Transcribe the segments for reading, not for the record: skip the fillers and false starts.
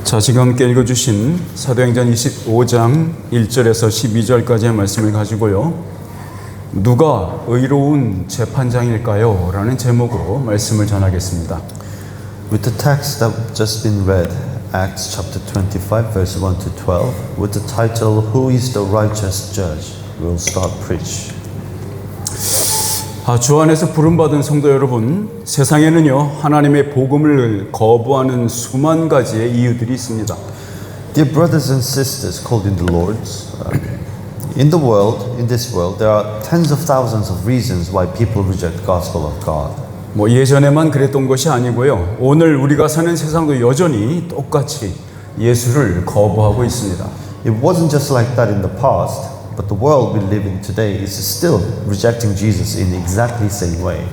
자, 지금 함께 읽어주신 사도행전 25장 1절에서 12절까지의 말씀을 가지고요. 누가 의로운 재판장일까요? 라는 제목으로 말씀을 전하겠습니다. With the text that just been read, Acts chapter 25 verse 1 to 12, with the title, Who is the righteous judge? We'll start preach. 주 안에서 부름받은 성도 여러분, 세상에는요 하나님의 복음을 거부하는 수만 가지의 이유들이 있습니다. Dear brothers and sisters called in the Lord, in this world, there are tens of thousands of reasons why people reject the gospel of God. 예전에만 그랬던 것이 아니고요. 오늘 우리가 사는 세상도 여전히 똑같이 예수를 거부하고 있습니다. It wasn't just like that in the past. But the world we live in today is still rejecting Jesus in exactly the same way.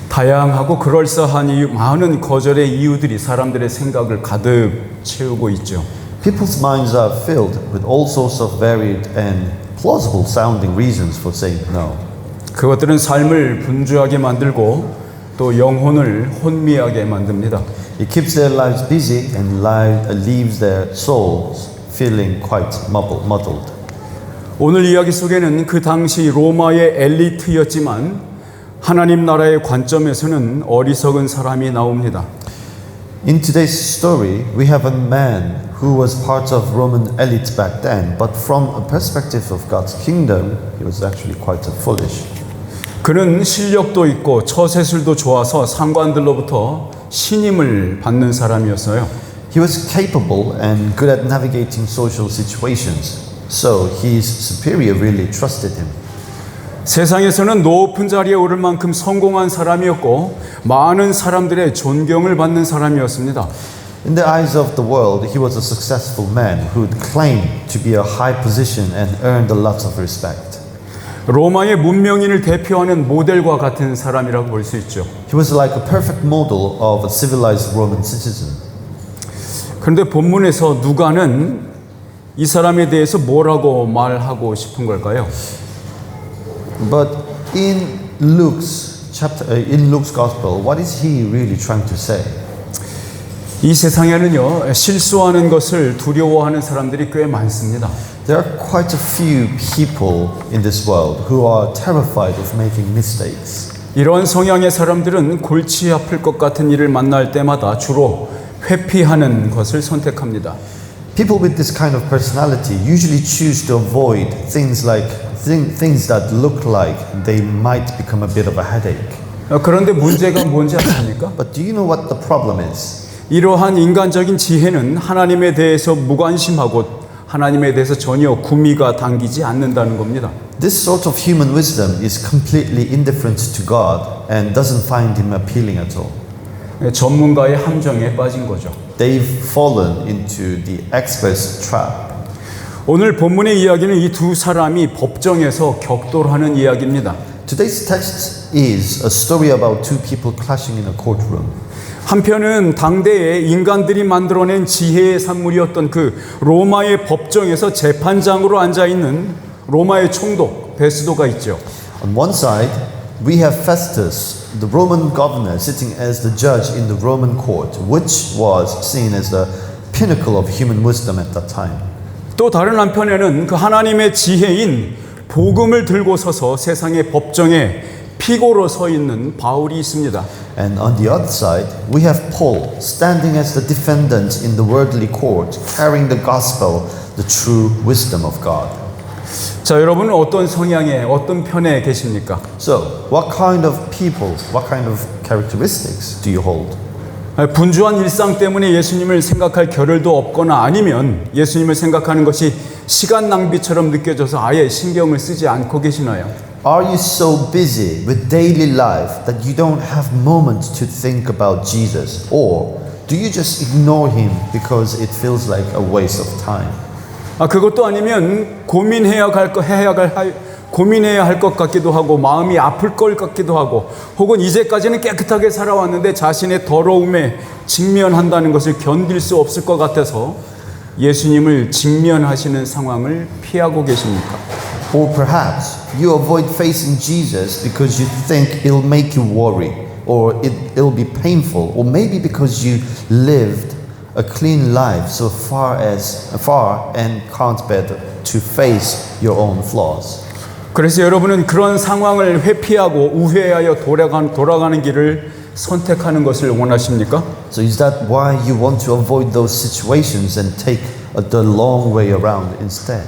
다양하고 그럴싸한 이유, 많은 거절의 이유들이 사람들의 생각을 가득 채우고 있죠. People's minds are filled with all sorts of varied and plausible sounding reasons for saying no. 그것들은 삶을 분주하게 만들고 또 영혼을 혼미하게 만듭니다. It keeps their lives busy and leaves their souls feeling quite muddled. 오늘 이야기 속에는 그 당시 로마의 엘리트였지만 하나님 나라의 관점에서는 어리석은 사람이 나옵니다. In today's story, we have a man who was part of Roman elite back then, but from a perspective of God's kingdom, he was actually quite foolish. 그는 실력도 있고 처세술도 좋아서 상관들로부터 신임을 받는 사람이었어요. He was capable and good at navigating social situations. So his superior really trusted him. 세상에서는 높은 자리에 오를 만큼 성공한 사람이었고 많은 사람들의 존경을 받는 사람이었습니다. In the eyes of the world, he was a successful man who claimed to be a high position and earned a lot of respect. 로마의 문명인을 대표하는 모델과 같은 사람이라고 볼 수 있죠. He was like a perfect model of a civilized Roman citizen. 그런데 본문에서 누가는 이 사람에 대해서 뭐라고 말하고 싶은 걸까요? But in Luke's gospel, what is he really trying to say? 이 세상에는요 실수하는 것을 두려워하는 사람들이 꽤 많습니다. There are quite a few people in this world who are terrified of making mistakes. 이런 성향의 사람들은 골치 아플 것 같은 일을 만날 때마다 주로 회피하는 것을 선택합니다. People with this kind of personality usually choose to avoid things that look like they might become a bit of a headache. 그런데 문제가 뭔지 아십니까? But do you know what the problem is? 이러한 인간적인 지혜는 하나님에 대해서 무관심하고 하나님에 대해서 전혀 구미가 당기지 않는다는 겁니다. This sort of human wisdom is completely indifferent to God and doesn't find him appealing at all. 전문가의 함정에 빠진 거죠. They've fallen into the expert's trap. 오늘 본문의 이야기는 이 두 사람이 법정에서 격돌하는 이야기입니다. Today's text is a story about two people clashing in a courtroom. 한편은 당대에 인간들이 만들어낸 지혜의 산물이었던 그 로마의 법정에서 재판장으로 앉아있는 로마의 총독 베스도가 있죠. On one side, we have Festus, the Roman governor, sitting as the judge in the Roman court, which was seen as the pinnacle of human wisdom at that time. 또 다른 한편에는 그 하나님의 지혜인 복음을 들고 서서 세상의 법정에 피고로 서 있는 바울이 있습니다. And on the other side, we have Paul, standing as the defendant in the worldly court, carrying the gospel, the true wisdom of God. 자, 여러분은 어떤 성향에 어떤 편에 계십니까? So, what kind of people, what kind of characteristics do you hold? 분주한 일상 때문에 예수님을 생각할 겨를도 없거나 아니면 예수님을 생각하는 것이 시간 낭비처럼 느껴져서 아예 신경을 쓰지 않고 계시나요? Are you so busy with daily life that you don't have moments to think about Jesus? Or do you just ignore him because it feels like a waste of time? 그것도 아니면 고민해야 할 것 같기도 하고 마음이 아플 것 같기도 하고 혹은 이제까지는 깨끗하게 살아왔는데 자신의 더러움에 직면한다는 것을 견딜 수 없을 것 같아서 예수님을 직면하시는 상황을 피하고 계십니까? Or perhaps you avoid facing Jesus because you think it'll make you worry, or it'll be painful, or maybe because you lived a clean life so far and can't bear to face your own flaws. 그래서 여러분은 그런 상황을 회피하고 우회하여 돌아가는 길을 선택하는 것을 원하십니까? So is that why you want to avoid those situations and take the long way around instead?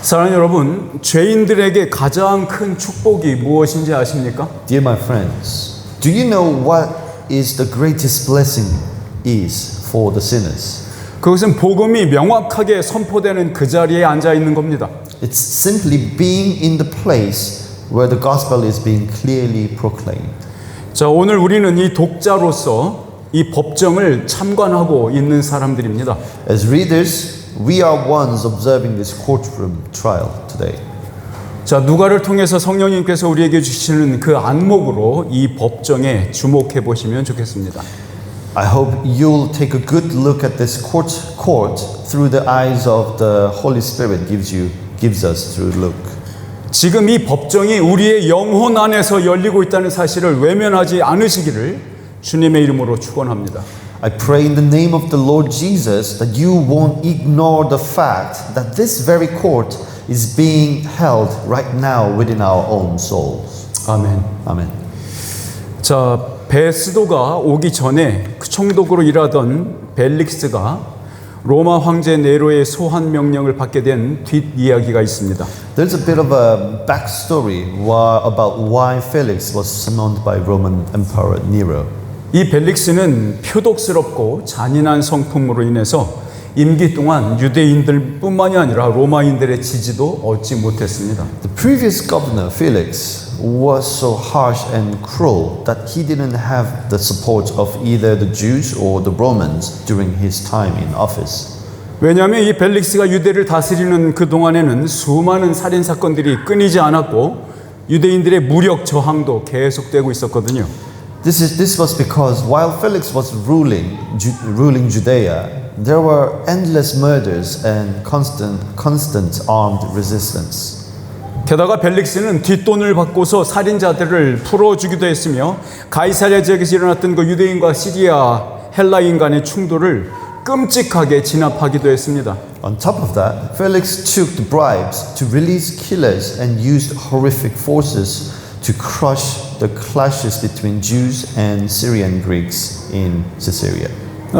사랑하는 여러분, 죄인들에게 가장 큰 축복이 무엇인지 아십니까? Dear my friends, do you know what is the greatest blessing is for the sinners? 그것은 복음이 명확하게 선포되는 그 자리에 앉아 있는 겁니다. It's simply being in the place where the gospel is being clearly proclaimed. 자, 오늘 우리는 이 독자로서 이 법정을 참관하고 있는 사람들입니다. As readers, we are ones observing this courtroom trial today. 자, 누가를 통해서 성령님께서 우리에게 주시는 그 안목으로 이 법정에 주목해 보시면 좋겠습니다. I hope you'll take a good look at this court through the eyes of the Holy Spirit gives us to look. 지금 이 법정이 우리의 영혼 안에서 열리고 있다는 사실을 외면하지 않으시기를 주님의 이름으로 축원합니다. I pray in the name of the Lord Jesus that you won't ignore the fact that this very court is being held right now within our own souls. 아멘. Amen. 자, 베스도가 오기 전에 그 총독으로 일하던 벨릭스가 로마 황제 네로의 소환 명령을 받게 된 뒷이야기가 있습니다. There's a bit of a backstory about why Felix was summoned by Roman Emperor Nero. 이 벨릭스는 표독스럽고 잔인한 성품으로 인해서 임기 동안 유대인들뿐만이 아니라 로마인들의 지지도 얻지 못했습니다. The previous governor, Felix, was so harsh and cruel that he didn't have the support of either the Jews or the Romans during his time in office. 왜냐하면 이 벨릭스가 유대를 다스리는 그 동안에는 수많은 살인 사건들이 끊이지 않았고 유대인들의 무력 저항도 계속되고 있었거든요. This was because while Felix was ruling Judea, there were endless murders and constant armed resistance. 게다가 벨릭스는 뒷돈을 받고서 살인자들을 풀어주기도 했으며 가이사랴 지역에서 일어났던 그 유대인과 시리아 헬라인 간의 충돌을 끔찍하게 진압하기도 했습니다. On top of that, Felix took the bribes to release killers and used horrific forces to crush the clashes between Jews and Syrian Greeks in Caesarea.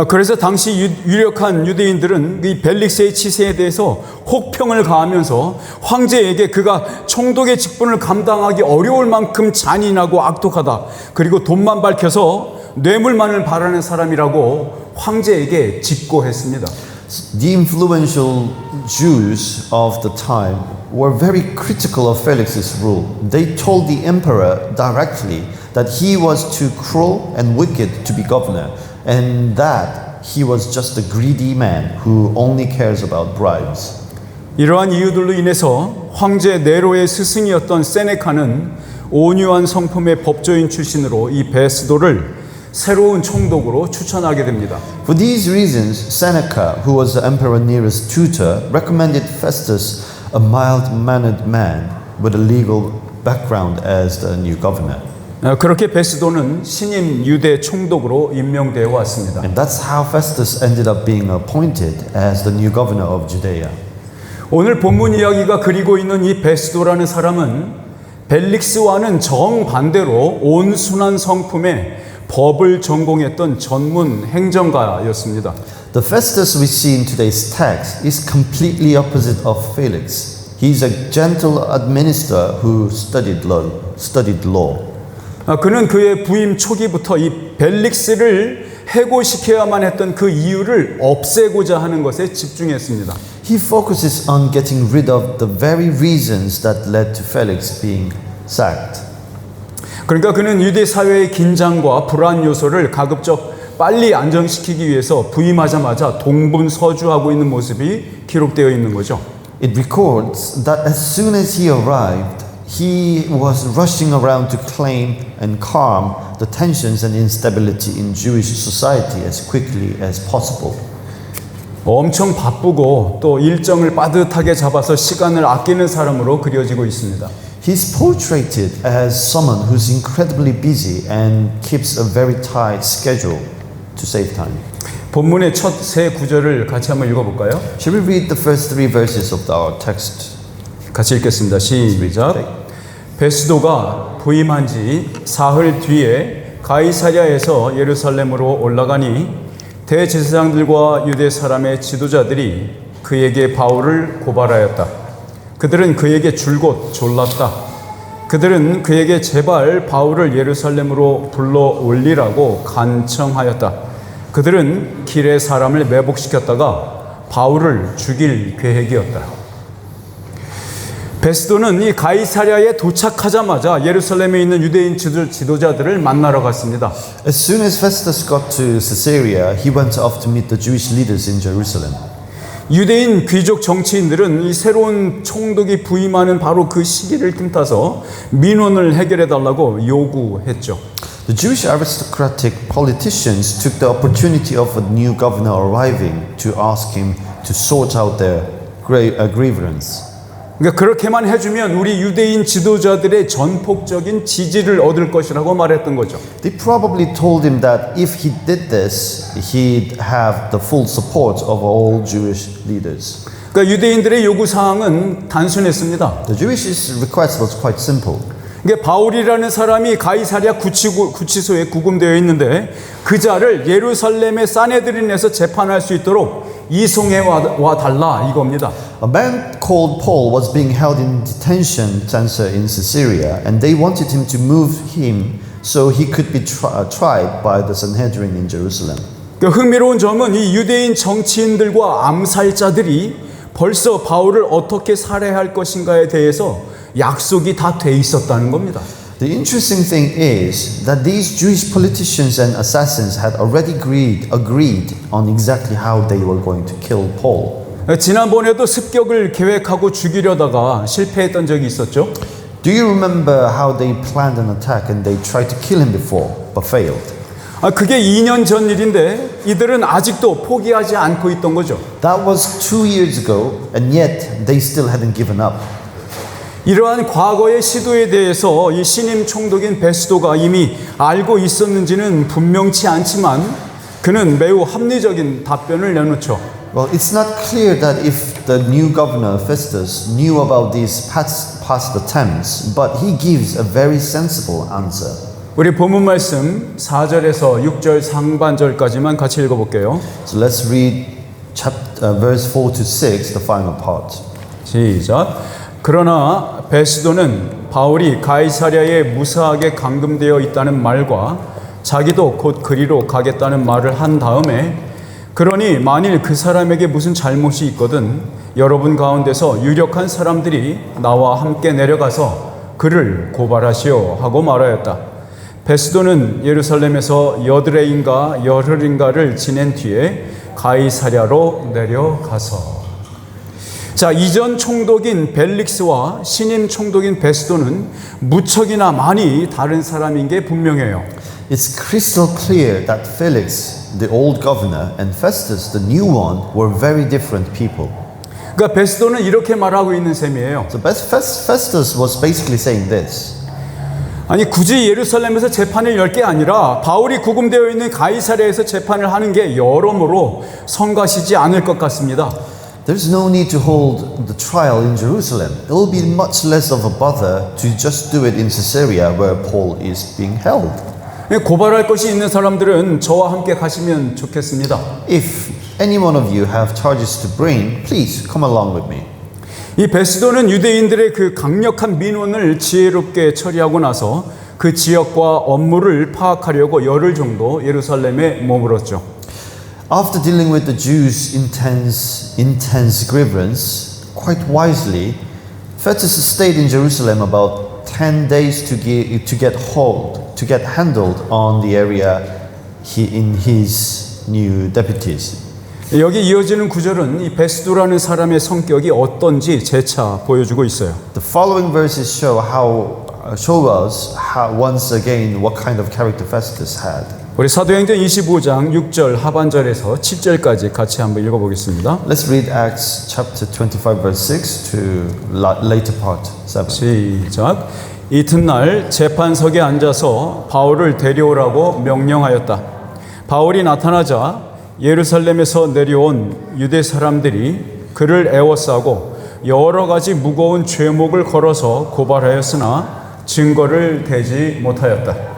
그래서 당시 유력한 유대인들은 이 벨릭스의 치세에 대해서 혹평을 가하면서 황제에게 그가 총독의 직분을 감당하기 어려울 만큼 잔인하고 악독하다. 그리고 돈만 밝혀서 뇌물만을 바라는 사람이라고 황제에게 직고했습니다. The influential Jews of the time were very critical of Felix's rule. They told the emperor directly that he was too cruel and wicked to be governor, and that he was just a greedy man who only cares about bribes. 이러한 이유들로 인해서 황제 네로의 스승이었던 세네카는 온유한 성품의 법조인 출신으로 이 베스도를 새로운 총독으로 추천하게 됩니다. For these reasons, Seneca, who was the Emperor Nero's tutor, recommended Festus, a mild-mannered man with a legal background, as the new governor. 그렇게 베스도는 신임 유대 총독으로 임명되어 왔습니다. And that's how Festus ended up being appointed as the new governor of Judea. 오늘 본문 이야기가 그리고 있는 이 베스도라는 사람은 벨릭스와는 정반대로 온순한 성품의 법을 전공했던 전문 행정가였습니다. The Festus we see in today's text is completely opposite of Felix. He's a gentle administrator who studied law. 그는 그의 부임 초기부터 이 벨릭스를 해고시켜야만 했던 그 이유를 없애고자 하는 것에 집중했습니다. He focuses on getting rid of the very reasons that led to Felix being sacked. 그러니까 그는 유대 사회의 긴장과 불안 요소를 가급적 빨리 안정시키기 위해서 부임하자마자 동분서주하고 있는 모습이 기록되어 있는 거죠. It records that as soon as he arrived, he was rushing around to claim and calm the tensions and instability in Jewish society as quickly as possible. 엄청 바쁘고 또 일정을 빠듯하게 잡아서 시간을 아끼는 사람으로 그려지고 있습니다. He's portrayed as someone who's incredibly busy and keeps a very tight schedule to save time. 본문의 첫 세 구절을 같이 한번 읽어볼까요? Shall we read the first three verses of our text? 같이 읽겠습니다. 시작. 베스도가 부임한 지 사흘 뒤에 가이사랴에서 예루살렘으로 올라가니 대제사장들과 유대 사람의 지도자들이 그에게 바울을 고발하였다. 그들은 그에게 줄곧 졸랐다. 그들은 그에게 제발 바울을 예루살렘으로 불러 올리라고 간청하였다. 그들은 길에 사람을 매복시켰다가 바울을 죽일 계획이었다. 베스도는 이 가이사랴에 도착하자마자 예루살렘에 있는 유대인 지도자들을 만나러 갔습니다. As soon as Festus got to Caesarea, he went off to meet the Jewish leaders in Jerusalem. 유대인 귀족 정치인들은 이 새로운 총독이 부임하는 바로 그 시기를 틈타서 민원을 해결해 달라고 요구했죠. The Jewish aristocratic politicians took the opportunity of a new governor arriving to ask him to sort out their grievance. 그러니까 그렇게만 해주면 우리 유대인 지도자들의 전폭적인 지지를 얻을 것이라고 말했던 거죠. They probably told him that if he did this, he'd have the full support of all Jewish leaders. 그러니까 유대인들의 요구 사항은 단순했습니다. The Jewish request was quite simple. 이게 바울이라는 사람이 가이사랴 구치소에 구금되어 있는데 그 자를 예루살렘의 사네드린에서 재판할 수 있도록 이송해 와 달라 이겁니다. A man called Paul was being held in detention center in Caesarea, and they wanted him to move him so he could be tried by the Sanhedrin in Jerusalem. 그 흥미로운 점은 이 유대인 정치인들과 암살자들이 벌써 바울을 어떻게 살해할 것인가에 대해서 약속이 다 돼 있었다는 겁니다. The interesting thing is that these Jewish politicians and assassins had already agreed on exactly how they were going to kill Paul. 지난번에도 습격을 계획하고 죽이려다가 실패했던 적이 있었죠. Do you remember how they planned an attack and they tried to kill him before but failed? 그게 2년 전 일인데 이들은 아직도 포기하지 않고 있던 거죠. That was 2 years ago, and yet they still hadn't given up. 이러한 과거의 시도에 대해서 이 신임 총독인 베스도가 이미 알고 있었는지는 분명치 않지만 그는 매우 합리적인 답변을 내놓죠. Well, it's not clear that if the new governor Festus knew about these past attempts, but he gives a very sensible answer. 우리 본문 말씀 4절에서 6절 상반절까지만 같이 읽어볼게요. So let's read verse 4 to 6, the final part. 시작. 그러나 베스도는 바울이 가이사랴에 무사하게 감금되어 있다는 말과 자기도 곧 그리로 가겠다는 말을 한 다음에 그러니 만일 그 사람에게 무슨 잘못이 있거든 여러분 가운데서 유력한 사람들이 나와 함께 내려가서 그를 고발하시오 하고 말하였다. 베스도는 예루살렘에서 여드레인가 열흘인가를 지낸 뒤에 가이사랴로 내려가서 자, 이전 총독인 벨릭스와 신임 총독인 베스도는 무척이나 많이 다른 사람인 게 분명해요. It's crystal clear that Felix, the old governor, and Festus, the new one, were very different people. 그러니까 베스도는 이렇게 말하고 있는 셈이에요. So Festus was basically saying this. 아니 굳이 예루살렘에서 재판을 열 게 아니라 바울이 구금되어 있는 가이사랴에서 재판을 하는 게 여러모로 성가시지 않을 것 같습니다. There's no need to hold the trial in Jerusalem. It will be much less of a bother to just do it in Caesarea where Paul is being held. 고발할 것이 있는 사람들은 저와 함께 가시면 좋겠습니다. If any one of you have charges to bring, please come along with me. 이 베스도는 유대인들의 그 강력한 민원을 지혜롭게 처리하고 나서 그 지역과 업무를 파악하려고 열흘 정도 예루살렘에 머물었죠. After dealing with the Jews' intense grievance, quite wisely, Festus stayed in Jerusalem about 10 days to get handled on the area in his new deputies. 여기 이어지는 구절은 이 베스도라는 사람의 성격이 어떤지 재차 보여주고 있어요. The following verses show us once again what kind of character Festus had. 우리 사도행전 25장 6절 하반절에서 7절까지 같이 한번 읽어보겠습니다. Let's read Acts chapter 25 verse 6 to later part 7. 시작. 이튿날 재판석에 앉아서 바울을 데려오라고 명령하였다. 바울이 나타나자 예루살렘에서 내려온 유대 사람들이 그를 애워싸고 여러 가지 무거운 죄목을 걸어서 고발하였으나 증거를 대지 못하였다.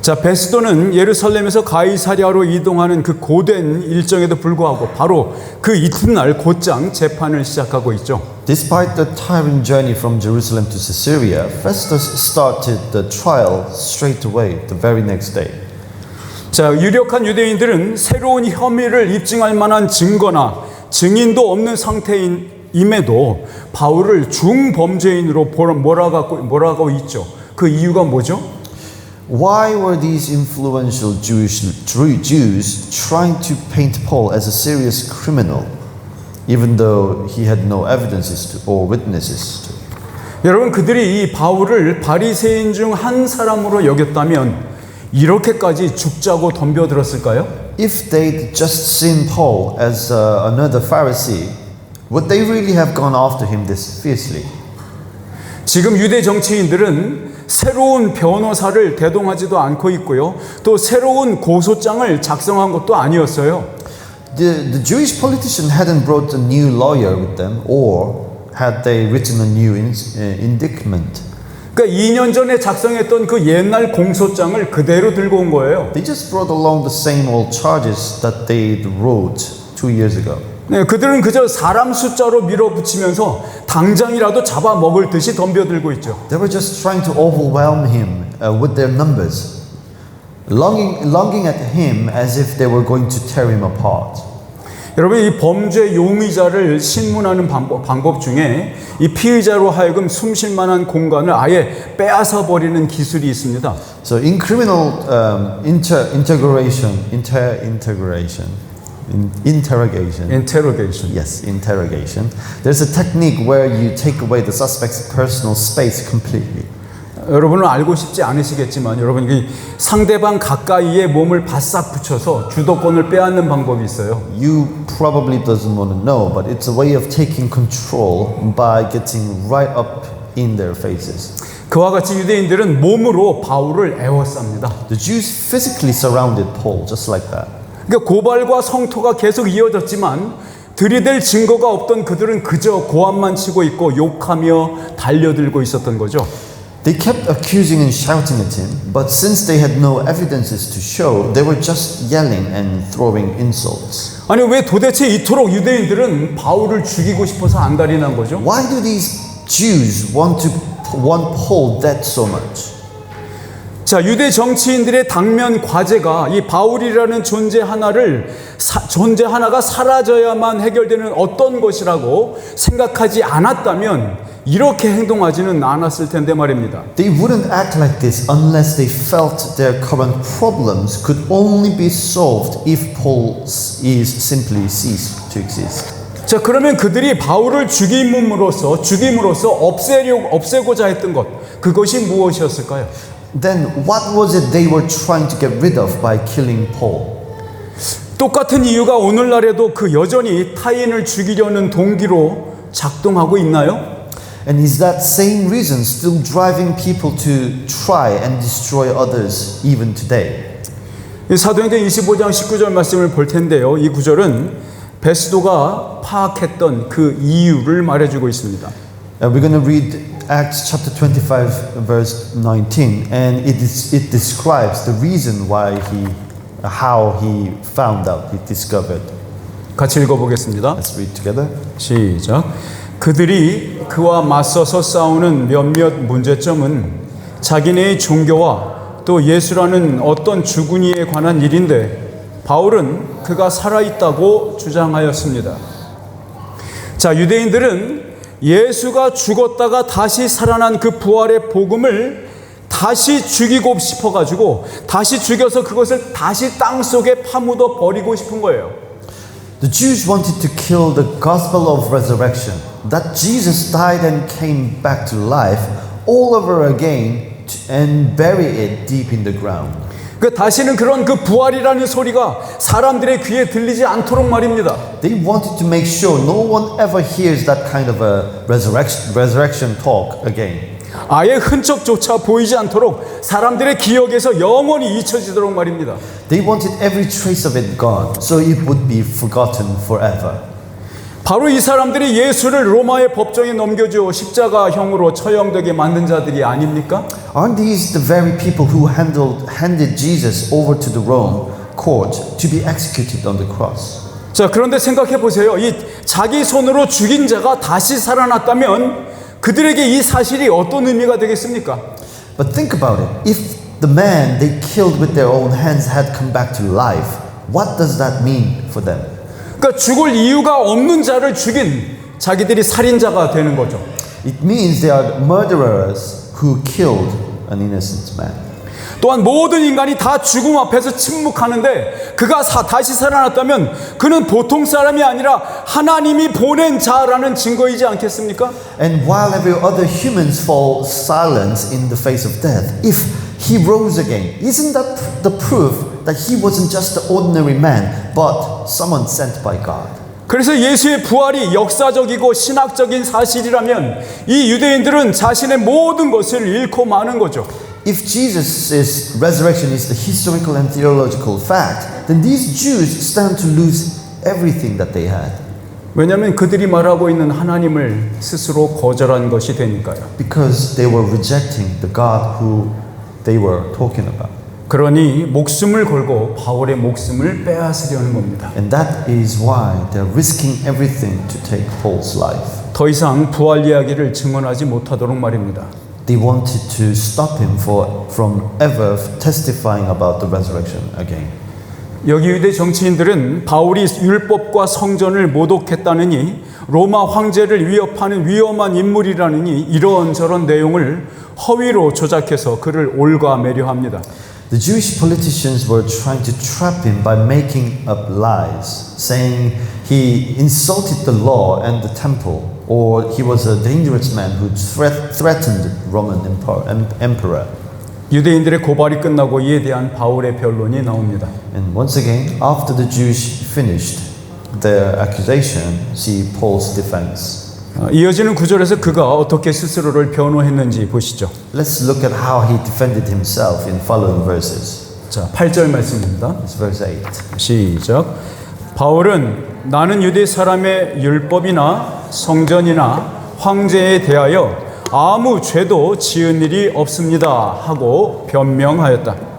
자, 베스도는 예루살렘에서 가이사랴로 이동하는 그 고된 일정에도 불구하고 바로 그 이튿날 곧장 재판을 시작하고 있죠. Despite the tiring journey from Jerusalem to Caesarea, Festus started the trial straight away the very next day. 자, 유력한 유대인들은 새로운 혐의를 입증할 만한 증거나 증인도 없는 상태임에도 바울을 중범죄인으로 몰아가고 있죠. 그 이유가 뭐죠? Why were these influential Jews trying to paint Paul as a serious criminal, even though he had no evidences or witnesses? 여러분, 그들이 이 바울을 바리새인 중 한 사람으로 여겼다면 이렇게까지 죽자고 덤벼들었을까요? If they'd just seen Paul as another Pharisee, would they really have gone after him this fiercely? 지금 유대 정치인들은 새로운 변호사를 대동하지도 않고 있고요. 또 새로운 고소장을 작성한 것도 아니었어요. The Jewish politician hadn't brought a new lawyer with them, or had they written a new indictment. 그러니까 2년 전에 작성했던 그 옛날 공소장을 그대로 들고 온 거예요. They just brought along the same old charges that they wrote 2 years ago. 네, 그들은 그저 사람 숫자로 밀어붙이면서 당장이라도 잡아먹을 듯이 덤벼들고 있죠. They were just trying to overwhelm him with their numbers, longing at him as if they were going to tear him apart. 여러분, 이 범죄 용의자를 신문하는 방법 중에 이 피의자로 하여금 숨쉴 만한 공간을 아예 빼앗아 버리는 기술이 있습니다. So in criminal interrogation. Yes, interrogation. There's a technique where you take away the suspect's personal space completely. 여러분은 알고 싶지 않으시겠지만 여러분, 이 상대방 가까이에 몸을 바싹 붙여서 주도권을 빼앗는 방법이 있어요. You probably doesn't want to know, but it's a way of taking control by getting right up in their faces. 그와 같이 유대인들은 몸으로 바울을 애워쌉니다. The Jews physically surrounded Paul just like that. 그러니까 고발과 성토가 계속 이어졌지만 들이댈 증거가 없던 그들은 그저 고함만 치고 있고 욕하며 달려들고 있었던 거죠. They kept accusing and shouting at him, but since they had no evidences to show, they were just yelling and throwing insults. 아니, 왜 도대체 이토록 유대인들은 바울을 죽이고 싶어서 안달이 거죠? Why do these Jews want Paul dead so much? 자, 유대 정치인들의 당면 과제가 이 바울이라는 존재 하나가 사라져야만 해결되는 어떤 것이라고 생각하지 않았다면 이렇게 행동하지는 않았을 텐데 말입니다. They wouldn't act like this unless they felt their current problems could only be solved if Paul simply ceased to exist. 자, 그러면 그들이 바울을 죽임으로써 없애고자 했던 것, 그것이 무엇이었을까요? Then what was it they were trying to get rid of by killing Paul? 똑같은 이유가 오늘날에도 그 여전히 타인을 죽이려는 동기로 작동하고 있나요? And is that same reason still driving people to try and destroy others even today? 사도행전 25장 19절 말씀을 볼 텐데요. 이 구절은 베스도가 파악했던 그 이유를 말해주고 있습니다. We're going to read Acts chapter 25 verse 19, and it describes the reason how he found out, he discovered. 같이 읽어보겠습니다. Let's read together. 시작. 그들이 그와 맞서서 싸우는 몇몇 문제점은 자기네의 종교와 또 예수라는 어떤 주군이에 관한 일인데 바울은 그가 살아있다고 주장하였습니다. 자, 유대인들은 예수가 죽었다가 다시 살아난 그 부활의 복음을 다시 죽이고 싶어가지고 다시 죽여서 그것을 다시 땅속에 파묻어 버리고 싶은 거예요. The Jews wanted to kill the gospel of resurrection, that Jesus died and came back to life all over again and bury it deep in the ground. 다시는 그런 그 부활이라는 소리가 사람들의 귀에 들리지 않도록 말입니다. They wanted to make sure no one ever hears that kind of a resurrection talk again. 아예 흔적조차 보이지 않도록 사람들의 기억에서 영원히 잊혀지도록 말입니다. They wanted every trace of it gone, so it would be forgotten forever. 바로 이 사람들이 예수를 로마의 법정에 넘겨주어 십자가형으로 처형되게 만든 자들이 아닙니까? Aren't these the very people who handed Jesus over to the Rome court to be executed on the cross? 자, 그런데 생각해 보세요. 이 자기 손으로 죽인 자가 다시 살아났다면 그들에게 이 사실이 어떤 의미가 되겠습니까? But think about it. If the man they killed with their own hands had come back to life, what does that mean for them? 그러니까 죽을 이유가 없는 자를 죽인 자기들이 살인자가 되는 거죠. It means they are murderers who killed an innocent man. 또한 모든 인간이 다 죽음 앞에서 침묵하는데 그가 다시 살아났다면 그는 보통 사람이 아니라 하나님이 보낸 자라는 증거이지 않겠습니까? And while every other humans fall silent in the face of death, if he rose again, isn't that the proof that he wasn't just an ordinary man, but someone sent by God? 그래서 예수의 부활이 역사적이고 신학적인 사실이라면 이 유대인들은 자신의 모든 것을 잃고 마는 거죠. If Jesus' resurrection is the historical and theological fact, then these Jews stand to lose everything that they had. 왜냐하면 그들이 말하고 있는 하나님을 스스로 거절한 것이 되니까요. Because they were rejecting the God who they were talking about. 그러니 목숨을 걸고 바울의 목숨을 빼앗으려는 겁니다. And that is why they're risking everything to take Paul's life. 더 이상 부활 이야기를 증언하지 못하도록 말입니다. They wanted to stop him from ever testifying about the resurrection again. 여기 유대 정치인들은 바울이 율법과 성전을 모독했다느니 로마 황제를 위협하는 위험한 인물이라느니 이런저런 내용을 허위로 조작해서 그를 올가매려 합니다. The Jewish politicians were trying to trap him by making up lies, saying he insulted the law and the temple, or he was a dangerous man who threatened Roman emperor. 유대인들의 고발이 끝나고 이에 대한 바울의 변론이 나옵니다. And once again, after the Jews finished their accusation, see Paul's defense. 이어지는 구절에서 그가 어떻게 스스로를 변호했는지 보시죠. Let's look at how he defended himself in following verses. 자, 8절 말씀입니다. It's verse 8. 시작. 바울은 나는 유대 사람의 율법이나 성전이나 황제에 대하여 아무 죄도 지은 일이 없습니다 하고 변명하였다.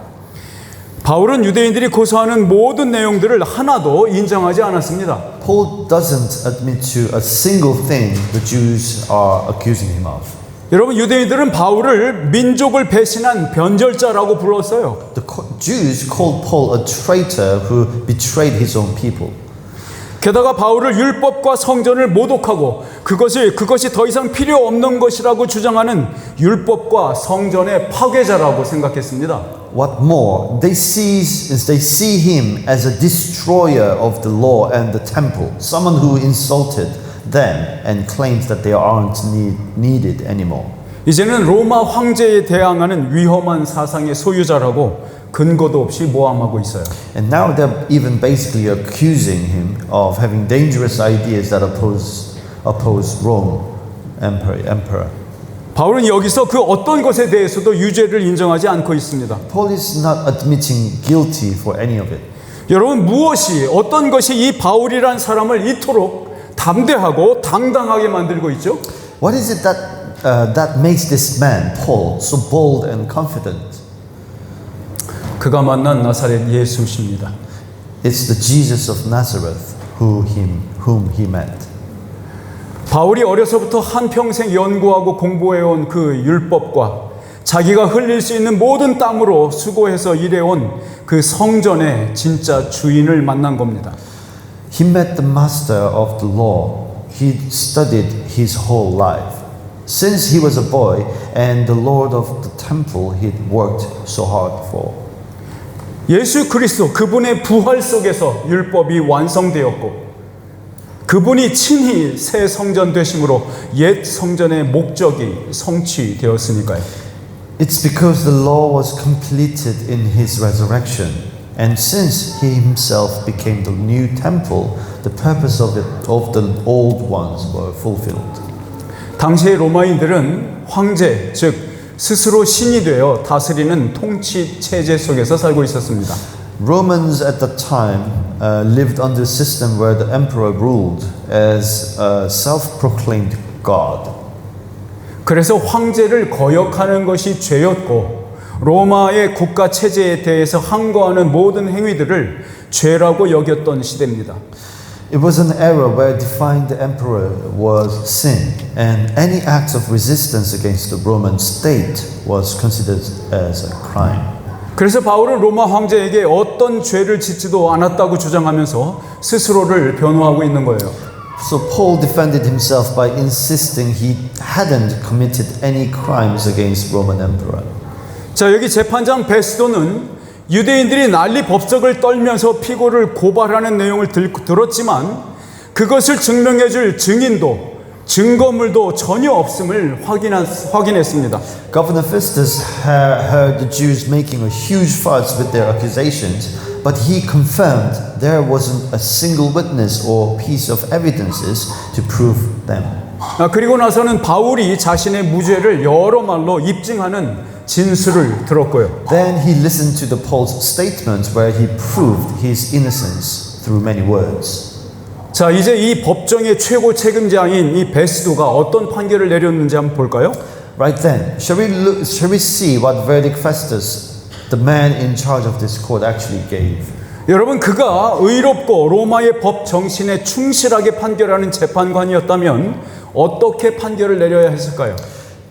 바울은 유대인들이 고소하는 모든 내용들을 하나도 인정하지 않았습니다. Paul doesn't admit to a single thing the Jews are accusing him of. 여러분, 유대인들은 바울을 민족을 배신한 변절자라고 불렀어요. The Jews called Paul a traitor who betrayed his own people. 게다가 바울을 율법과 성전을 모독하고 그것이 더 이상 필요 없는 것이라고 주장하는 율법과 성전의 파괴자라고 생각했습니다. What more, they see him as a destroyer of the law and the temple, someone who insulted them and claims that they aren't needed anymore. 이제는 로마 황제에 대항하는 위험한 사상의 소유자라고 근거도 없이 모함하고 있어요. And now they're even basically accusing him of having dangerous ideas that oppose Rome emperor. 바울은 여기서 그 어떤 것에 대해서도 유죄를 인정하지 않고 있습니다. Paul is not admitting guilty for any of it. 여러분, 어떤 것이 이 바울이란 사람을 이토록 담대하고 당당하게 만들고 있죠? What is it that makes this man, Paul, so bold and confident? 그가 만난 나사렛 예수십니다. It's the Jesus of Nazareth whom he met. 바울이 어려서부터 한평생 연구하고 공부해온 그 율법과 자기가 흘릴 수 있는 모든 땀으로 수고해서 일해온 그 성전의 진짜 주인을 만난 겁니다. He met the master of the law. He studied his whole life. Since he was a boy and the Lord of the temple he'd worked so hard for. 예수 그리스도 그분의 부활 속에서 율법이 완성되었고 그분이 친히 새 성전 되심으로 옛 성전의 목적이 성취되었으니까요. It's because the law was completed in his resurrection, and since he himself became the new temple, the purpose of the old ones were fulfilled. 당시의 로마인들은 황제, 즉 스스로 신이 되어 다스리는 통치 체제 속에서 살고 있었습니다. Romans at the time lived under a system where the emperor ruled as a self-proclaimed god. 그래서 황제를 거역하는 것이 죄였고 로마의 국가 체제에 대해서 항거하는 모든 행위들을 죄라고 여겼던 시대입니다. It was an era where defying the emperor was sin, and any act of resistance against the Roman state was considered as a crime. 그래서 바울은 로마 황제에게 어떤 죄를 짓지도 않았다고 주장하면서 스스로를 변호하고 있는 거예요. So Paul defended himself by insisting he hadn't committed any crimes against Roman emperor. 자, 여기 재판장 베스도는 유대인들이 난리 법석을 떨면서 피고를 고발하는 내용을 들었지만 그것을 증명해 줄 증인도 증거물도 전혀 없음을 확인했습니다. Governor Festus heard the Jews making a huge fuss with their accusations, but he confirmed there wasn't a single witness or piece of evidences to prove them. 그리고 나서는 바울이 자신의 무죄를 여러 말로 입증하는 진술을 들었고요. Then he listened to the Paul's statement where he proved his innocence through many words. 자, 이제 이 법정의 최고 책임자인 이 베스도가 어떤 판결을 내렸는지 한번 볼까요? Right then, shall we see what verdict Festus, the man in charge of this court, actually gave? 여러분, 그가 의롭고 로마의 법 정신에 충실하게 판결하는 재판관이었다면 어떻게 판결을 내려야 했을까요?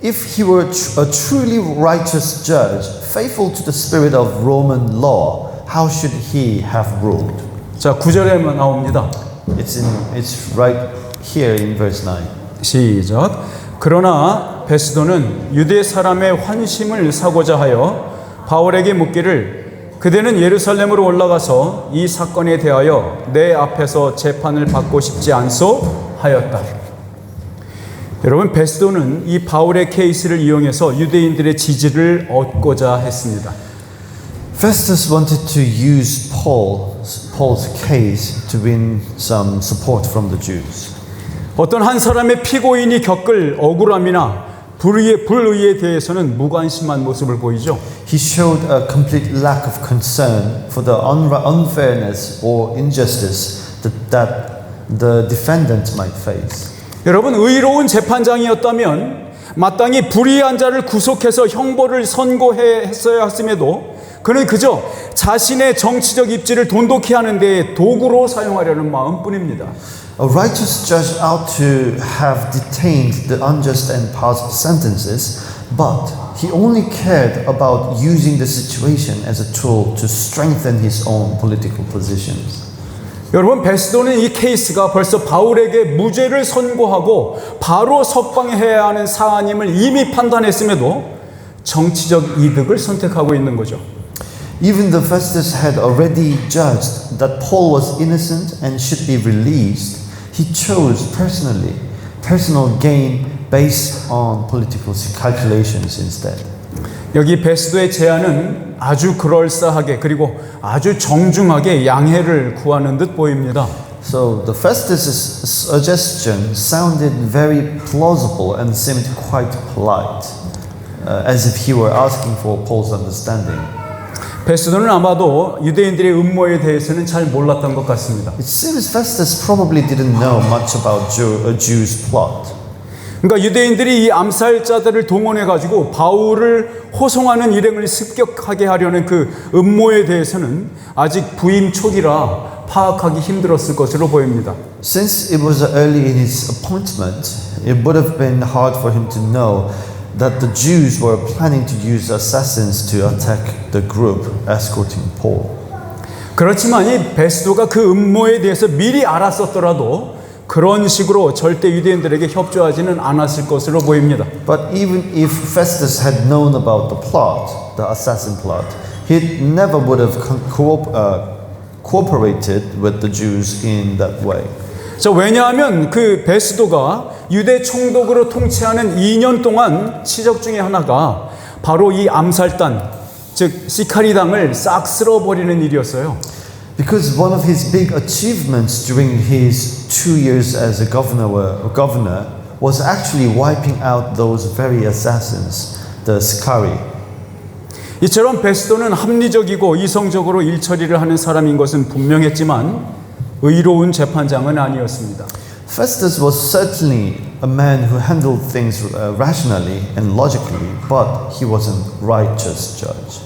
If he were a truly righteous judge, faithful to the spirit of Roman law, how should he have ruled? 자, 9절에만 나옵니다. It's right here in verse 9. 시작. 그러나 베스도는 유대 사람의 환심을 사고자 하여 바울에게 묻기를 그대는 예루살렘으로 올라가서 이 사건에 대하여 내 앞에서 재판을 받고 싶지 않소 하였다. 여러분, 베스도는 이 바울의 케이스를 이용해서 유대인들의 지지를 얻고자 했습니다. Festus wanted to use Paul's case to win some support from the Jews. 어떤 한 사람의 피고인이 겪을 억울함이나 불의에 대해서는 무관심한 모습을 보이죠. He showed a complete lack of concern for the unfairness or injustice that the defendant might face. 여러분, 의로운 재판장이었다면 마땅히 불의한 자를 구속해서 형벌을 선고했어야 했음에도 그는 그저 자신의 정치적 입지를 돈독히 하는 데 도구로 사용하려는 마음뿐입니다. A righteous judge ought to have detained the unjust and passed sentences, but he only cared about using the situation as a tool to strengthen his own political positions. 여러분, 베스도는 이 케이스가 벌써 바울에게 무죄를 선고하고 바로 석방해야 하는 사안임을 이미 판단했음에도 정치적 이득을 선택하고 있는 거죠. Even though Festus had already judged that Paul was innocent and should be released, he chose personal gain based on political calculations instead. 여기 베스도의 제안은 아주 그럴싸하게 그리고 아주 정중하게 양해를 구하는 듯 보입니다. So the Festus' suggestion sounded very plausible and seemed quite polite, as if he were asking for Paul's understanding. 베스도는 아마도 유대인들의 음모에 대해서는 잘 몰랐던 것 같습니다. It seems Festus probably didn't know much about a Jew's plot. 그러니까 유대인들이 이 암살자들을 동원해 가지고 바울을 호송하는 일행을 습격하게 하려는 그 음모에 대해서는 아직 부임 초기라 파악하기 힘들었을 것으로 보입니다. Since it was early in his appointment, it would have been hard for him to know that the Jews were planning to use assassins to attack the group escorting Paul. 그렇지만 이 베스도가 그 음모에 대해서 미리 알았었더라도 그런 식으로 절대 유대인들에게 협조하지는 않았을 것으로 보입니다. But even if Festus had known about the plot, the assassin plot, he never would have cooperated with the Jews in that way. 자, 왜냐하면 그 베스도가 유대 총독으로 통치하는 2년 동안 치적 중에 하나가 바로 이 암살단, 즉 시카리당을 싹 쓸어버리는 일이었어요. Because one of his big achievements during his 2 years as a governor was actually wiping out those very assassins, the Sicarii. 이처럼 베스도는 합리적이고 이성적으로 일처리를 하는 사람인 것은 분명했지만 의로운 재판장은 아니었습니다. Festus was certainly a man who handled things rationally and logically, but he wasn't righteous judge.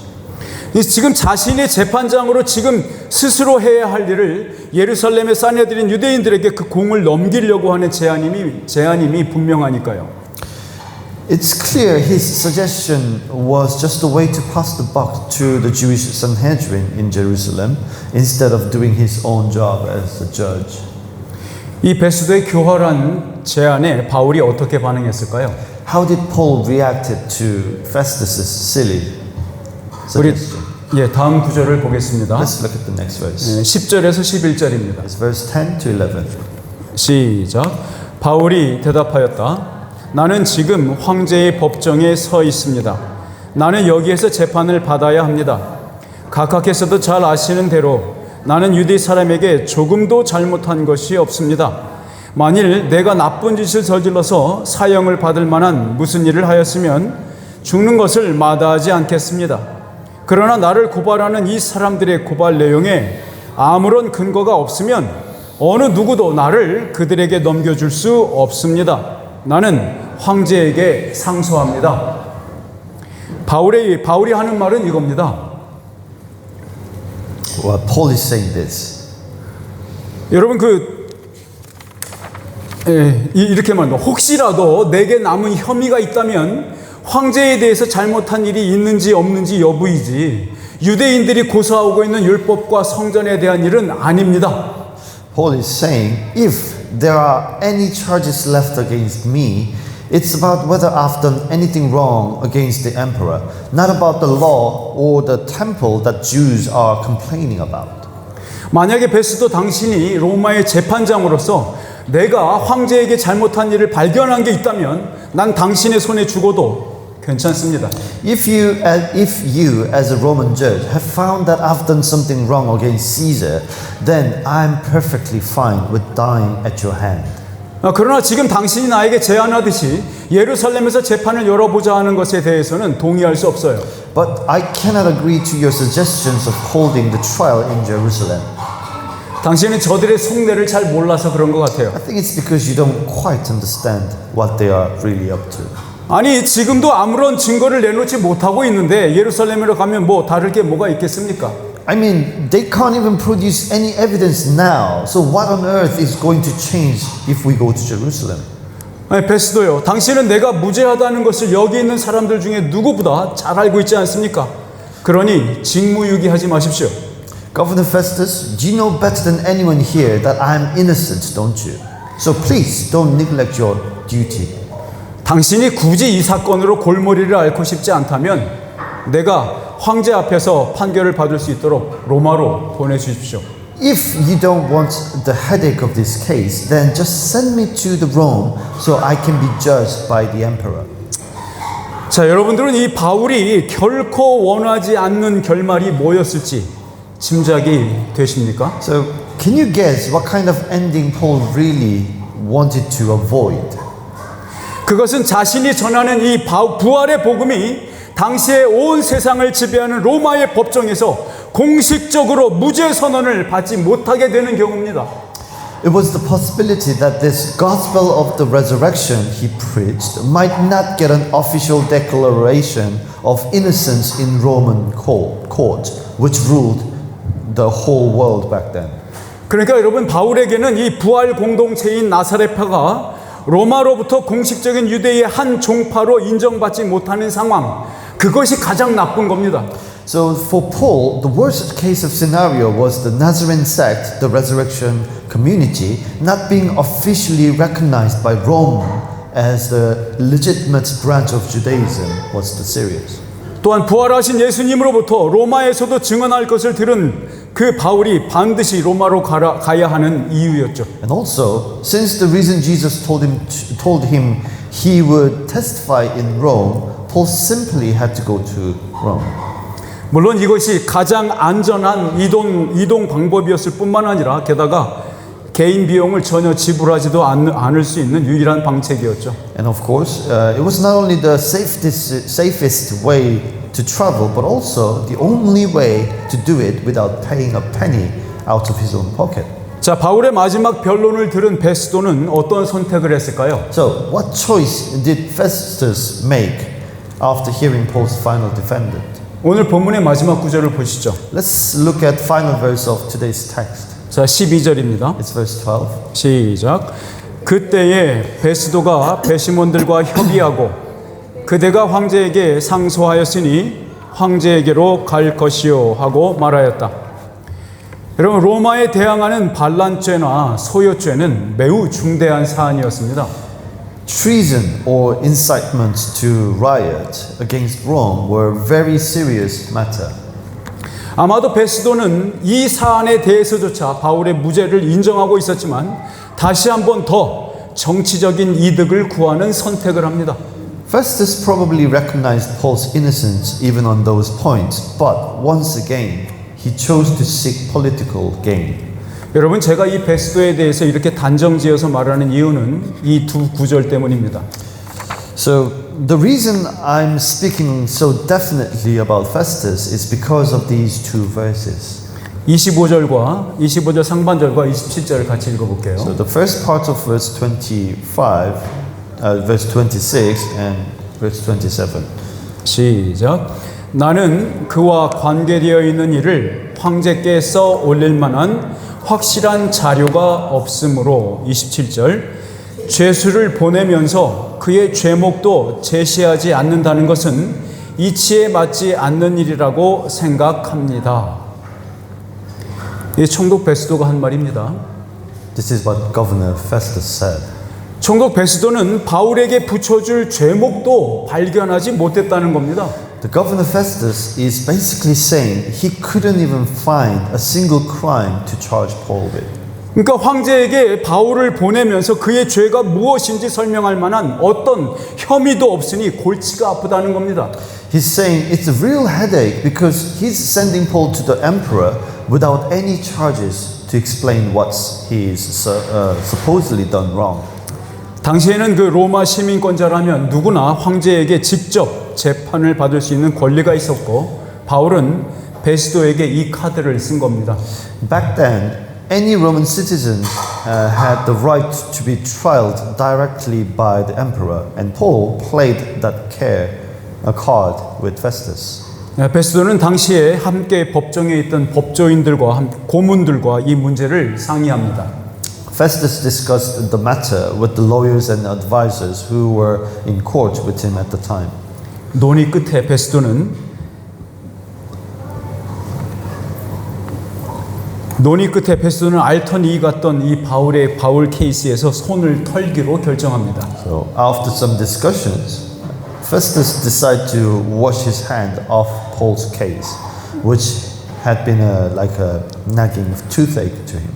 지금 자신의 재판장으로 지금 스스로 해야 할 일을 예루살렘에 싸내들인 유대인들에게 그 공을 넘기려고 하는 제안임이 분명하니까요. It's clear his suggestion was just a way to pass the buck to the Jewish Sanhedrin in Jerusalem instead of doing his own job as a judge. 이 베스도의 교활한 제안에 바울이 어떻게 반응했을까요? How did Paul react to Festus's silly 우리 suggestion? 다음 구절을 보겠습니다. Let's look at the next verse. 10절에서 11절입니다. It's verse 10 to 11. 시작. 바울이 대답하였다. 나는 지금 황제의 법정에 서 있습니다. 나는 여기에서 재판을 받아야 합니다. 각하께서도 잘 아시는 대로 나는 유대 사람에게 조금도 잘못한 것이 없습니다. 만일 내가 나쁜 짓을 저질러서 사형을 받을 만한 무슨 일을 하였으면 죽는 것을 마다하지 않겠습니다. 그러나 나를 고발하는 이 사람들의 고발 내용에 아무런 근거가 없으면 어느 누구도 나를 그들에게 넘겨줄 수 없습니다. 나는 황제에게 상소합니다. 바울이 하는 말은 이겁니다. Well, Paul is saying this. 여러분 이렇게 말합니다. 혹시라도 내게 남은 혐의가 있다면 황제에 대해서 잘못한 일이 있는지 없는지 여부이지 유대인들이 고소하고 있는 율법과 성전에 대한 일은 아닙니다. Paul is saying, if there are any charges left against me, it's about whether I've done anything wrong against the emperor, not about the law or the temple that Jews are complaining about. 만약에 베스도 당신이 로마의 재판장으로서 내가 황제에게 잘못한 일을 발견한 게 있다면 난 당신의 손에 죽어도 괜찮습니다. If you as a Roman judge have found that I've done something wrong against Caesar, then I'm perfectly fine with dying at your hand. 그러나 지금 당신이 나에게 제안하듯이 예루살렘에서 재판을 열어보자 하는 것에 대해서는 동의할 수 없어요. But I cannot agree to your suggestions of holding the trial in Jerusalem. 당신은 저들의 속내를 잘 몰라서 그런 것 같아요. I think it's because you don't quite understand what they are really up to. 아니 지금도 아무런 증거를 내놓지 못하고 있는데 예루살렘으로 가면 뭐 다를 게 뭐가 있겠습니까? I mean, they can't even produce any evidence now. So what on earth is going to change if we go to Jerusalem? 아니, 베스도요. 당신은 내가 무죄하다는 것을 여기 있는 사람들 중에 누구보다 잘 알고 있지 않습니까? 그러니 직무유기하지 마십시오. Governor Festus, you know better than anyone here that I'm innocent, don't you? So please don't neglect your duty. 당신이 굳이 이 사건으로 골머리를 앓고 싶지 않다면 내가 황제 앞에서 판결을 받을 수 있도록 로마로 보내주십시오. If you don't want the headache of this case, then just send me to the Rome so I can be judged by the emperor. 자, 여러분들은 이 바울이 결코 원하지 않는 결말이 뭐였을지 짐작이 되십니까? So can you guess what kind of ending Paul really wanted to avoid? 그것은 자신이 전하는 이 부활의 복음이 당시에 온 세상을 지배하는 로마의 법정에서 공식적으로 무죄 선언을 받지 못하게 되는 경우입니다. It was the possibility that this gospel of the resurrection he preached might not get an official declaration of innocence in Roman court, which ruled the whole world back then. 그러니까 여러분 바울에게는 이 부활 공동체인 나사렛파가 로마로부터 공식적인 유대의 한 종파로 인정받지 못하는 상황, 그것이 가장 나쁜 겁니다. So for Paul, the worst case of scenario was the Nazarene sect, the resurrection community, not being officially recognized by Rome as the legitimate branch of Judaism was the serious. 또한 부활하신 예수님으로부터 로마에서도 증언할 것을 들은 그 바울이 반드시 로마로 가야 하는 이유였죠. And also, since the reason Jesus told him he would testify in Rome, Paul simply had to go to Rome. 물론 이것이 가장 안전한 이동 방법이었을 뿐만 아니라 게다가 개인 비용을 전혀 지불하지도 않을 수 있는 유일한 방책이었죠. And of course, it was not only the safest way to travel, but also the only way to do it without paying a penny out of his own pocket. 자, 바울의 마지막 변론을 들은 베스도는 어떤 선택을 했을까요? So, what choice did Festus make after hearing Paul's final defendant? 오늘 본문의 마지막 구절을 보시죠. Let's look at final verse of today's text. 자, 12절입니다. It's verse 12. 시작. 그때에 베스도가 배심원들과 협의하고 그대가 황제에게 상소하였으니 황제에게로 갈 것이요 하고 말하였다. 여러분, 로마에 대항하는 반란죄나 소요죄는 매우 중대한 사안이었습니다. Treason or incitement to riot against Rome were very serious matter. 아마도 베스도는 이 사안에 대해서조차 바울의 무죄를 인정하고 있었지만 다시 한번 더 정치적인 이득을 구하는 선택을 합니다. Festus probably recognized Paul's innocence even on those points, but once again, he chose to seek political gain. 여러분, 제가 이 베스도에 대해서 이렇게 단정지어서 말하는 이유는 이 두 구절 때문입니다. So, the reason I'm speaking so definitely about Festus is because of these two verses. 25절 상반절과 27절을 같이 읽어볼게요. So, the first part of verse 25, verse 26 and verse 27. 시작. 나는 그와 관계되어 있는 일을 황제께 써 올릴 만한 확실한 자료가 없으므로 27절 죄수를 보내면서 그의 죄목도 제시하지 않는다는 것은 이치에 맞지 않는 일이라고 생각합니다. 이 총독 베스도가 한 말입니다. This is what Governor Festus said. 총독 베스도는 바울에게 붙여줄 죄목도 발견하지 못했다는 겁니다. The Governor Festus is basically saying he couldn't even find a single crime to charge Paul with. 그러니까 황제에게 바울을 보내면서 그의 죄가 무엇인지 설명할 만한 어떤 혐의도 없으니 골치가 아프다는 겁니다. He's saying it's a real headache because he's sending Paul to the emperor without any charges to explain what he's supposedly done wrong. 당시에는 그 로마 시민권자라면 누구나 황제에게 직접 재판을 받을 수 있는 권리가 있었고 바울은 베스도에게 이 카드를 쓴 겁니다. Back then, any Roman citizen had the right to be trialed directly by the emperor, and Paul played that card with Festus. 베스도는 당시에 함께 법정에 있던 법조인들과 고문들과 이 문제를 상의합니다. Festus discussed the matter with the lawyers and advisors who were in court with him at the time. 논의 끝에 베스도는 알턴이 갔던 이 바울 케이스에서 손을 털기로 결정합니다. So after some discussions, Festus decided to wash his hand off Paul's case, which had been like a nagging toothache to him.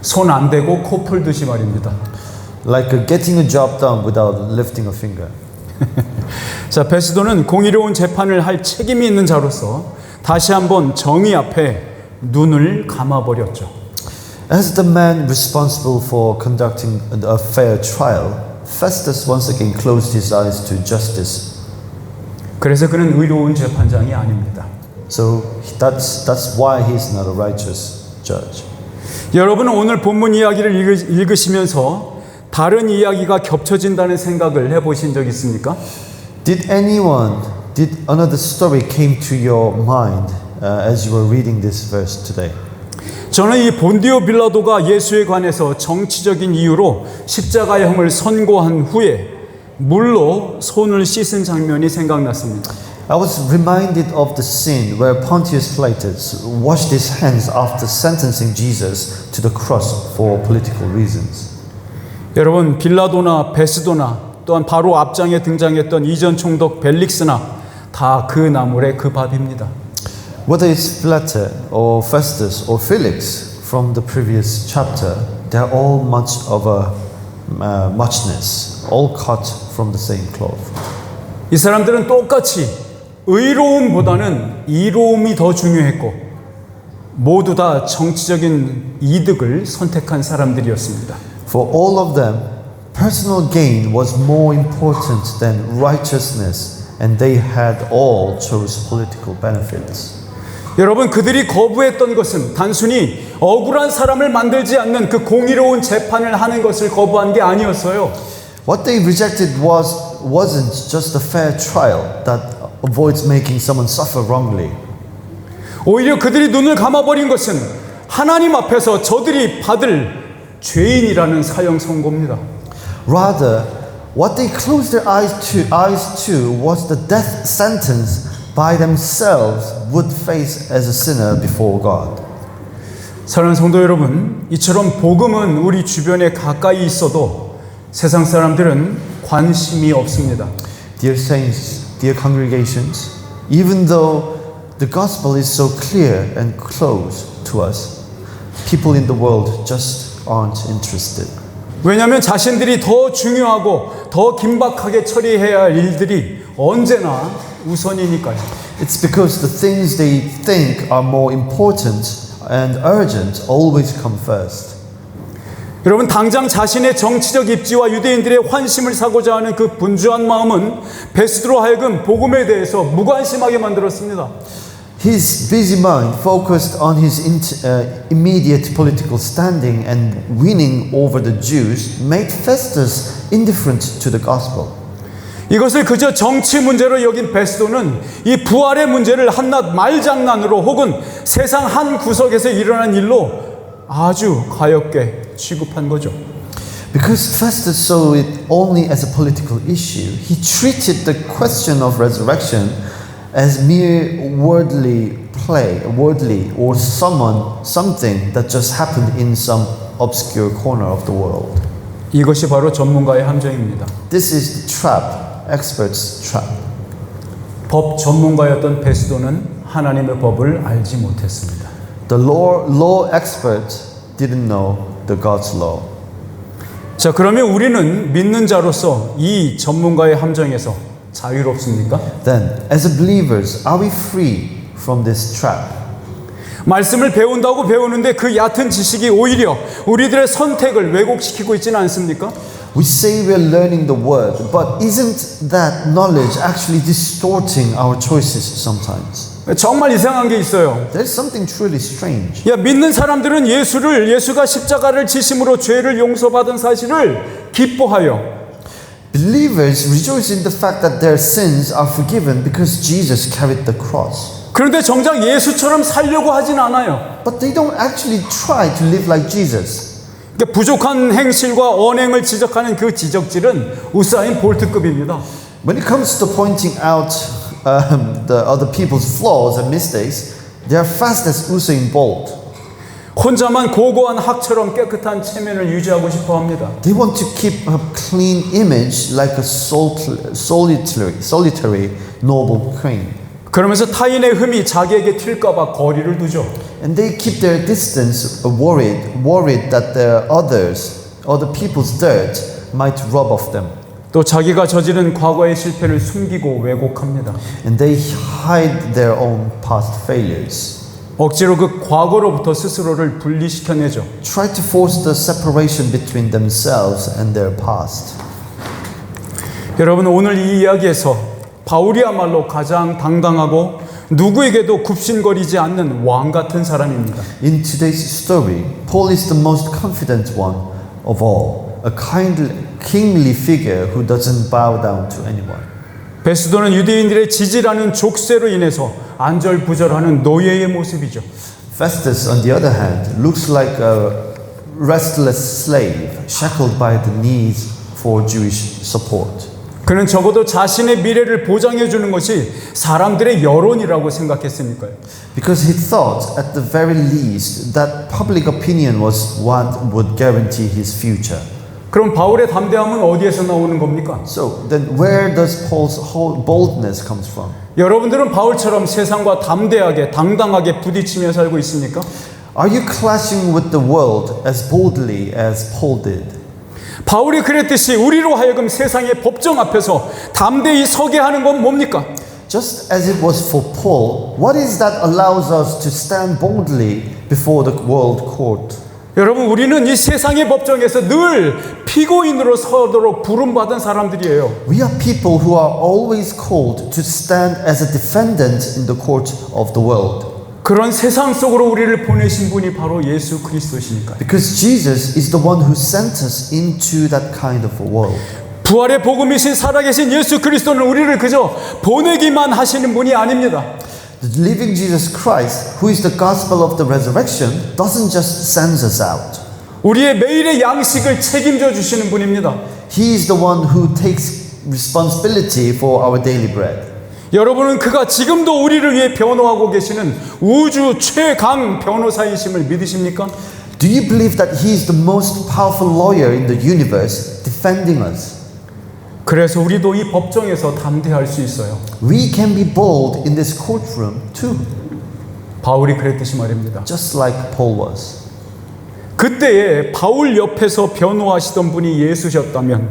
손 안 대고 코 풀듯이 말입니다. Like getting a job done without lifting a finger. 자, 베스도는 공의로운 재판을 할 책임이 있는 자로서 다시 한번 정의 앞에 눈을 감아버렸죠. As the man responsible for conducting a fair trial, Festus once again closed his eyes to justice. 그래서 그는 의로운 재판장이 아닙니다. So that's why he's not a righteous judge. 여러분은 오늘 본문 이야기를 읽으시면서 다른 이야기가 겹쳐진다는 생각을 해보신 적 있습니까? Did another story came to your mind as you were reading this verse today? 저는 이 본디오 빌라도가 예수에 관해서 정치적인 이유로 십자가형을 선고한 후에 물로 손을 씻은 장면이 생각났습니다. I was reminded of the scene where Pontius Pilatus washed his hands after sentencing Jesus to the cross for political reasons. 여러분, 빌라도나 베스도나 또한 바로 앞장에 등장했던 이전 총독 벨릭스나 다 그 나물의 그 밥입니다. Whether it's Pilate or Festus or Felix from the previous chapter, they're all much of a muchness, all cut from the same cloth. 이 사람들은 똑같이 의로움보다는 이로움이 더 중요했고 모두 다 정치적인 이득을 선택한 사람들이었습니다. For all of them, personal gain was more important than righteousness, and they had all chose political benefits. 여러분, 그들이 거부했던 것은 단순히 억울한 사람을 만들지 않는 그 공의로운 재판을 하는 것을 거부한 게 아니었어요. What they rejected wasn't just a fair trial that avoids making someone suffer wrongly. 오히려 그들이 눈을 감아버린 것은 하나님 앞에서 저들이 받을 죄인이라는 사형 선고입니다. Rather, what they closed their eyes to was the death sentence by themselves would face as a sinner before God. 사랑하는 성도 여러분, 이처럼 복음은 우리 주변에 가까이 있어도 세상 사람들은 관심이 없습니다. Dear saints, dear congregations, even though the gospel is so clear and close to us, people in the world just aren't interested. 왜냐하면 자신들이 더 중요하고 더 긴박하게 처리해야 할 일들이 언제나 우선이니까요. It's because the things they think are more important and urgent always come first. 여러분, 당장 자신의 정치적 입지와 유대인들의 환심을 사고자 하는 그 분주한 마음은 베스드로 하여금 복음에 대해서 무관심하게 만들었습니다. His busy mind focused on his immediate political standing and winning over the Jews made Festus indifferent to the gospel. 이것을 그저 정치 문제로 여긴 베스도는 이 부활의 문제를 한낱 말장난으로 혹은 세상 한 구석에서 일어난 일로 아주 가볍게 취급한 거죠. Because Festus saw it only as a political issue, he treated the question of resurrection as mere worldly or something that just happened in some obscure corner of the world. 이것이 바로 전문가의 함정입니다. This is the trap. Experts trap. 법 전문가였던 베스도는 하나님의 법을 알지 못했습니다. The law expert didn't know the God's law. 자, 그러면 우리는 믿는 자로서 이 전문가의 함정에서 자유롭습니까? Then, as believers, are we free from this trap? 말씀을 배운다고 배우는데 그 얕은 지식이 오히려 우리들의 선택을 왜곡시키고 있지는 않습니까? We say we're learning the word, but isn't that knowledge actually distorting our choices sometimes? 정말 이상한 게 있어요. There's something truly strange. 야, 믿는 사람들은 예수가 십자가를 지심으로 죄를 용서받은 사실을 기뻐하여 Believers rejoice in the fact that their sins are forgiven because Jesus carried the cross. 그런데 정작 예수처럼 살려고 하진 않아요. But they don't actually try to live like Jesus. 그러니까 부족한 행실과 언행을 지적하는 그 지적질은 우사인 볼트급입니다. When it comes to pointing out the other people's flaws and mistakes, they are fast as Usain Bolt. 혼자만 고고한 학처럼 깨끗한 체면을 유지하고 싶어 합니다. They want to keep a clean image like a solitary noble queen. 그러면서 타인의 흠이 자기에게 튈까봐 거리를 두죠. And they keep their distance worried that other people's dirt might rub off them. 또 자기가 저지른 과거의 실패를 숨기고 왜곡합니다. And they hide their own past failures. 억지로 그 과거로부터 스스로를 분리시켜내죠. Try to force the separation between themselves and their past. 여러분, 오늘 이 이야기에서 바울이야말로 가장 당당하고 누구에게도 굽신거리지 않는 왕 같은 사람입니다. In today's story, Paul is the most confident one of all, a kingly figure who doesn't bow down to anyone. 베스도는 유대인들의 지지라는 족쇄로 인해서 안절부절하는 노예의 모습이죠. Festus, on the other hand, looks like a restless slave, shackled by the needs for Jewish support. 그는 적어도 자신의 미래를 보장해 주는 것이 사람들의 여론이라고 생각했으니까요. Because he thought, at the very least, that public opinion was what would guarantee his future. 그럼 바울의 담대함은 어디에서 나오는 겁니까? So then where does Paul's whole boldness comes from? 여러분들은 바울처럼 세상과 담대하게 당당하게 부딪히며 살고 있습니까? Are you clashing with the world as boldly as Paul did? 바울이 그랬듯이 우리로 하여금 세상의 법정 앞에서 담대히 서게 하는 건 뭡니까? just as it was for Paul, what is that allows us to stand boldly before the world court? 여러분, 우리는 이 세상의 법정에서 늘 피고인으로 서도록 부름받은 사람들이에요. We are people who are always called to stand as a defendant in the court of the world. 그런 세상 속으로 우리를 보내신 분이 바로 예수 그리스도시니까요. Because Jesus is the one who sent us into that kind of a world. 부활의 복음이신 살아계신 예수 그리스도는 우리를 그저 보내기만 하시는 분이 아닙니다. The living Jesus Christ, who is the gospel of the resurrection, doesn't just send us out. 우리의 매일의 양식을 책임져 주시는 분입니다. He is the one who takes responsibility for our daily bread. 여러분은 그가 지금도 우리를 위해 변호하고 계시는 우주 최강 변호사이심을 믿으십니까? Do you believe that he is the most powerful lawyer in the universe defending us? 그래서 우리도 이 법정에서 담대할 수 있어요. We can be bold in this courtroom too, 바울이 그랬듯이 말입니다. just like Paul was. 그때에 바울 옆에서 변호하시던 분이 예수셨다면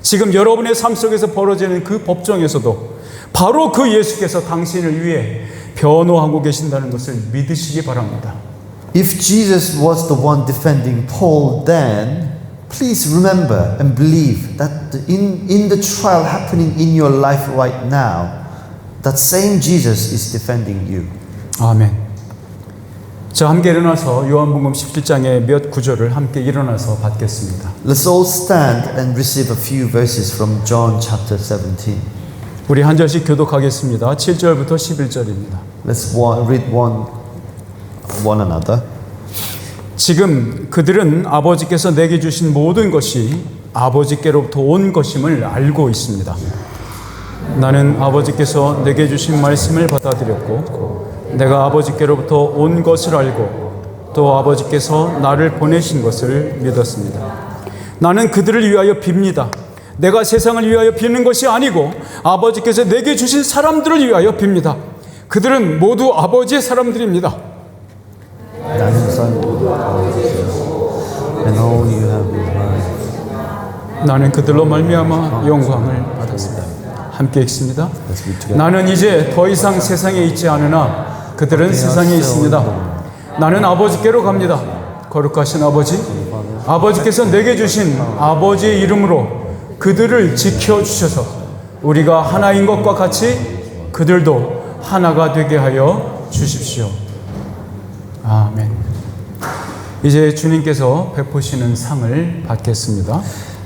지금 여러분의 삶 속에서 벌어지는 그 법정에서도 바로 그 예수께서 당신을 위해 변호하고 계신다는 것을 믿으시기 바랍니다. If Jesus was the one defending Paul then, please remember and believe that in the trial happening in your life right now, that same Jesus is defending you. 아멘. 자, 함께 일어나서 요한복음 17장의 몇 구절을 함께 일어나서 받겠습니다. Let's all stand and receive a few verses from John chapter 17. 우리 한 절씩 교독하겠습니다. 7절부터 11절입니다. Let's read one another. 지금 그들은 아버지께서 내게 주신 모든 것이 아버지께로부터 온 것임을 알고 있습니다. 나는 아버지께서 내게 주신 말씀을 받아들였고 내가 아버지께로부터 온 것을 알고 또 아버지께서 나를 보내신 것을 믿었습니다. 나는 그들을 위하여 빕니다. 내가 세상을 위하여 비는 것이 아니고 아버지께서 내게 주신 사람들을 위하여 빕니다. 그들은 모두 아버지의 사람들입니다. 나는 그들로 말미암아 영광을 받았습니다. 함께 읽습니다. 나는 이제 더 이상 세상에 있지 않으나 그들은 세상에 있습니다. 나는 아버지께로 갑니다. 거룩하신 아버지, 아버지께서 내게 주신 아버지의 이름으로 그들을 지켜주셔서 우리가 하나인 것과 같이 그들도 하나가 되게 하여 주십시오. 아멘. 이제 주님께서 베푸시는 상을 받겠습니다.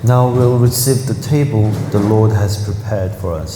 Now we'll receive the table the Lord has prepared for us.